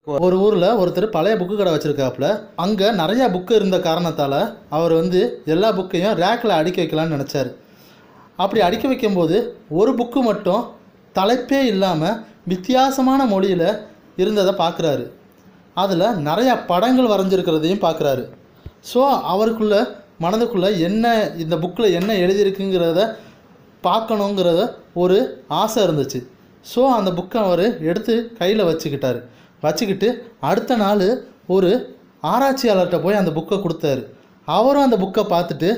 ஒரு ஊரில் ஒருத்தர் பழைய புக்கு கடை வச்சுருக்காப்புல. அங்கே நிறையா புக்கு இருந்த காரணத்தால் அவர் எல்லா புக்கையும் ரேக்கில் அடுக்கி வைக்கலான்னு நினச்சார். அப்படி அடுக்கி வைக்கும்போது ஒரு புக்கு மட்டும் தலைப்பே இல்லாமல் வித்தியாசமான மொழியில் இருந்ததை பார்க்குறாரு. அதில் நிறையா படங்கள் வரைஞ்சிருக்கிறதையும் பார்க்குறாரு. ஸோ அவருக்குள்ள மனதுக்குள்ளே என்ன இந்த புக்கில் என்ன எழுதியிருக்குங்கிறத பார்க்கணுங்கிறத ஒரு ஆசை இருந்துச்சு. ஸோ அந்த புக்கை அவர் எடுத்து கையில் வச்சுக்கிட்டு அடுத்த நாள் ஒரு ஆராய்ச்சியாளர்கிட்ட போய் அந்த புக்கை கொடுத்தாரு. அவரும் அந்த புக்கை பார்த்துட்டு,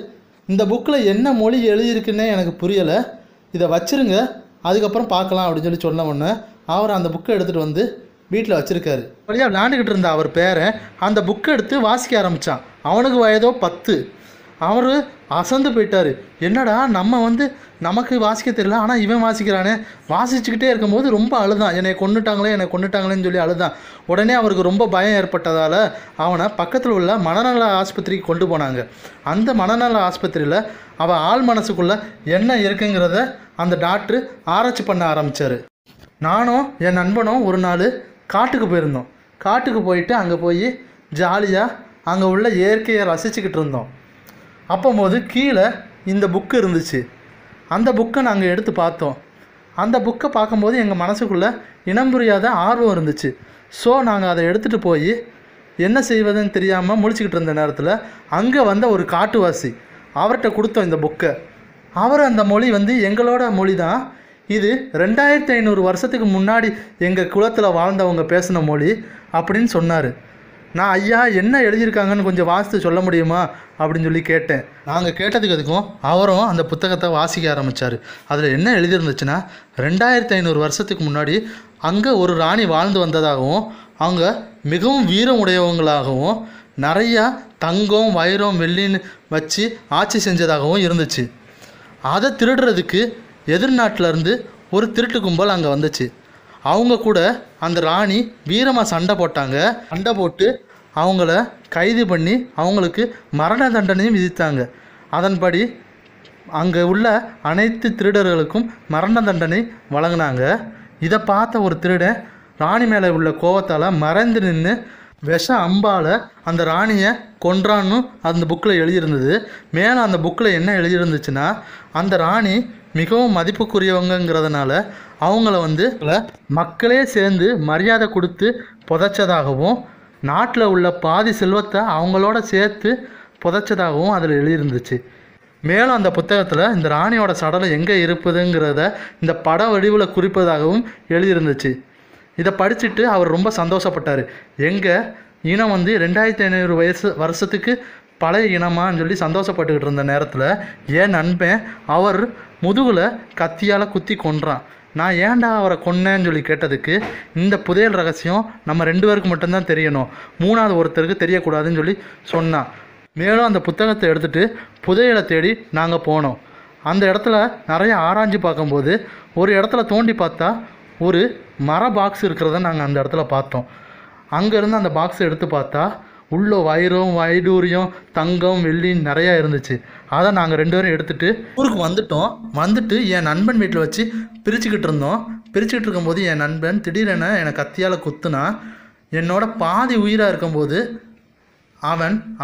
இந்த புக்கில் என்ன மொழி எழுதியிருக்குன்னே எனக்கு புரியலை, இதை வச்சுருங்க, அதுக்கப்புறம் பார்க்கலாம் அப்படின்னு சொன்ன உடனே அவர் அந்த புக்கை எடுத்துகிட்டு வீட்டில் வச்சுருக்காரு. வழியாக விளையாண்டுக்கிட்டு இருந்த அவர் பேரன் அந்த புக்கை எடுத்து வாசிக்க ஆரம்பித்தான். அவனுக்கு வயதோ 10. அவர் அசந்து போயிட்டார். என்னடா நமக்கு வாசிக்க தெரியல, ஆனால் இவன் வாசிக்கிறானே. வாசிச்சுக்கிட்டே இருக்கும்போது ரொம்ப அழுதான். என்னை கொண்டுட்டாங்களேன்னு சொல்லி அழுதான். உடனே அவருக்கு ரொம்ப பயம் ஏற்பட்டதால் அவனை பக்கத்தில் உள்ள மனநல ஆஸ்பத்திரிக்கு கொண்டு போனாங்க. அந்த மனநல ஆஸ்பத்திரியில் அவன் ஆள் மனசுக்குள்ளே என்ன இருக்குங்கிறத அந்த டாக்டர் ஆராய்ச்சி பண்ண ஆரம்பித்தார். நானும் என் நண்பனும் ஒரு நாள் காட்டுக்கு போயிருந்தோம். காட்டுக்கு போயிட்டு அங்கே போய் ஜாலியாக அங்கே உள்ள இயற்கையை ரசிச்சுக்கிட்டு இருந்தோம். அப்போது கீழே இந்த புக்கு இருந்துச்சு. அந்த புக்கை நாங்கள் எடுத்து பார்த்தோம். அந்த புக்கை பார்க்கும்போது எங்கள் மனசுக்குள்ளே இனம் புரியாத ஆர்வம் இருந்துச்சு. ஸோ நாங்கள் அதை எடுத்துகிட்டு போய் என்ன செய்வதுன்னு தெரியாமல் முழிச்சிக்கிட்டு இருந்த நேரத்தில் அங்கே வந்த ஒரு காட்டுவாசி, அவர்கிட்ட கொடுத்தோம் இந்த புக்கை. அவர் அந்த மொழி எங்களோட மொழி தான், இது 2500 வருஷத்துக்கு முன்னாடி எங்கள் குலத்தில் வாழ்ந்தவங்க பேசின மொழி அப்படின்னு சொன்னார். நான் ஐயா என்ன எழுதியிருக்காங்கன்னு கொஞ்சம் வாசித்து சொல்ல முடியுமா அப்படின்னு சொல்லி கேட்டேன். நாங்கள் கேட்டதுக்கு அதுக்கும் அவரும் அந்த புத்தகத்தை வாசிக்க ஆரம்பித்தார். அதில் என்ன எழுதியிருந்துச்சுன்னா, 2500 வருஷத்துக்கு முன்னாடி அங்கே ஒரு ராணி வாழ்ந்து வந்ததாகவும், அவங்க மிகவும் வீரம் உடையவங்களாகவும் நிறையா தங்கம் வைரம் வெள்ளின்னு வச்சு ஆட்சி செஞ்சதாகவும் இருந்துச்சு. அதை திருடுறதுக்கு எதிர்நாட்டிலேருந்து ஒரு திருட்டு கும்பல் அங்கே வந்துச்சு. அவங்க கூட அந்த ராணி வீரமாக சண்டை போட்டாங்க. சண்டை போட்டு அவங்கள கைது பண்ணி அவங்களுக்கு மரண தண்டனையும் விதித்தாங்க. அதன்படி அங்கே உள்ள அனைத்து திருடர்களுக்கும் மரண தண்டனை வழங்கினாங்க. இதை பார்த்த ஒரு திருடன் ராணி மேலே உள்ள கோவத்தால் மறைந்து நின்று விஷ அம்பால் அந்த ராணியை கொன்றான்னு அந்த புக்கில் எழுதியிருந்தது. மேலே அந்த புக்கில் என்ன எழுதியிருந்துச்சுன்னா, அந்த ராணி மிகவும் மதிப்புக்குரியவங்கிறதுனால அவங்கள மக்களே சேர்ந்து மரியாதை கொடுத்து புதைச்சதாகவும், நாட்டில் உள்ள பாதி செல்வத்தை அவங்களோட சேர்த்து புதைச்சதாகவும் அதில் எழுதியிருந்துச்சு. மேலும் அந்த புத்தகத்தில் இந்த ராணியோட சடலம் எங்கே இருப்பதுங்கிறத இந்த பட வடிவில் குறிப்பதாகவும் எழுதியிருந்துச்சு. இதை படிச்சுட்டு அவர் ரொம்ப சந்தோஷப்பட்டார். எங்கள் இனம் 2500 வருஷத்துக்கு பழைய இனமான்னு சொல்லி சந்தோஷப்பட்டுக்கிட்டு இருந்த நேரத்தில் என் நண்பன் அவர் முதுகில் கத்தியால் குத்தி கொன்றான். நான் ஏன்டா அவரை கொன்னேன்னு சொல்லி கேட்டதுக்கு, இந்த புதையல் ரகசியம் நம்ம 2 பேருக்கு மட்டும்தான் தெரியணும், 3வது ஒருத்தருக்கு தெரியக்கூடாதுன்னு சொல்லி சொன்னான். மேலும் அந்த புத்தகத்தை எடுத்துகிட்டு புதையலை தேடி நாங்கள் போனோம். அந்த இடத்துல நிறைய ஆராய்ச்சி பார்க்கும்போது ஒரு இடத்துல தோண்டி பார்த்தா ஒரு மர பாக்ஸ் இருக்கிறத நாங்கள் அந்த இடத்துல பார்த்தோம். அங்கேருந்து அந்த பாக்ஸை எடுத்து பார்த்தா உள்ள வைரம் வைடூரியம் தங்கம் வெள்ளி நிறையா இருந்துச்சு. அதை நாங்கள் 2 பேரும் எடுத்துகிட்டு ஊருக்கு வந்துட்டு என் நண்பன் வீட்டில் வச்சு பிரிச்சுக்கிட்டு இருக்கும்போது என் நண்பன் திடீரென என்னை கத்தியால் குத்துனா. என்னோட பாதி உயிராக இருக்கும்போது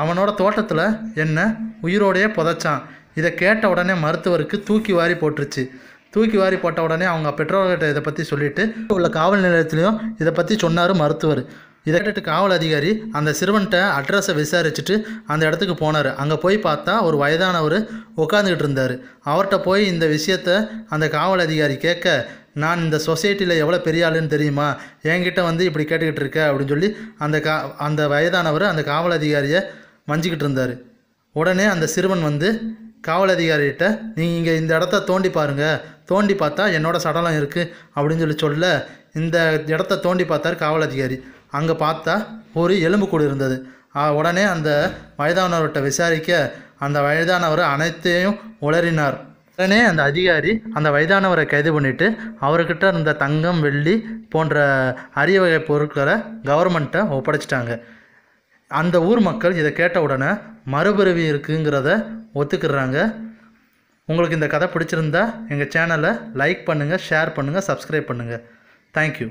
அவனோட தோட்டத்தில் என்னை உயிரோடையே புதைச்சான். இதை கேட்ட உடனே மருத்துவருக்கு தூக்கி வாரி போட்டுருச்சு. தூக்கி வாரி போட்ட உடனே அவங்க பெற்றோர்கிட்ட இதை பற்றி சொல்லிவிட்டு உள்ள காவல் நிலையத்துலேயும் இதை பற்றி சொன்னார் மருத்துவர். இதை கேட்டு காவல் அதிகாரி அந்த சிறுவன்கிட்ட அட்ரஸை விசாரிச்சுட்டு அந்த இடத்துக்கு போனார். அங்கே போய் பார்த்தா ஒரு வயதானவர் உட்காந்துக்கிட்டு இருந்தார். அவர்கிட்ட போய் இந்த விஷயத்த அந்த காவல் அதிகாரி கேட்க, நான் இந்த சொசைட்டியில் எவ்வளோ பெரிய ஆளுன்னு தெரியுமா, என்கிட்ட இப்படி கேட்டுக்கிட்டு இருக்க அப்படின்னு சொல்லி அந்த வயதானவர் அந்த காவல் அதிகாரியை வஞ்சிக்கிட்டு இருந்தார். உடனே அந்த சிறுவன் காவல் அதிகாரிகிட்ட, நீங்கள் இந்த இடத்த தோண்டி பாருங்கள், தோண்டி பார்த்தா என்னோடய சடலம் இருக்குது அப்படின்னு சொல்ல இந்த இடத்த தோண்டி பார்த்தார் காவல் அதிகாரி. அங்கே பார்த்தா ஒரு எலும்புக்கூடு இருந்தது. உடனே அந்த வயதானவர்கிட்ட விசாரிக்க அந்த வயதானவர் அனைத்தையும் உளறினார். உடனே அந்த அதிகாரி அந்த வயதானவரை கைது பண்ணிவிட்டு அவர்கிட்ட இருந்த தங்கம் வெள்ளி போன்ற அரிய வகை பொருட்களை கவர்மெண்ட்டை ஒப்படைச்சிட்டாங்க. அந்த ஊர் மக்கள் இதை கேட்ட உடனே மறுபிறவி இருக்குங்கிறத ஒத்துக்கிறாங்க. உங்களுக்கு இந்த கதை பிடிச்சிருந்தா எங்கள் சேனலை லைக் பண்ணுங்கள், ஷேர் பண்ணுங்கள், சப்ஸ்கிரைப் பண்ணுங்கள். தேங்க்யூ.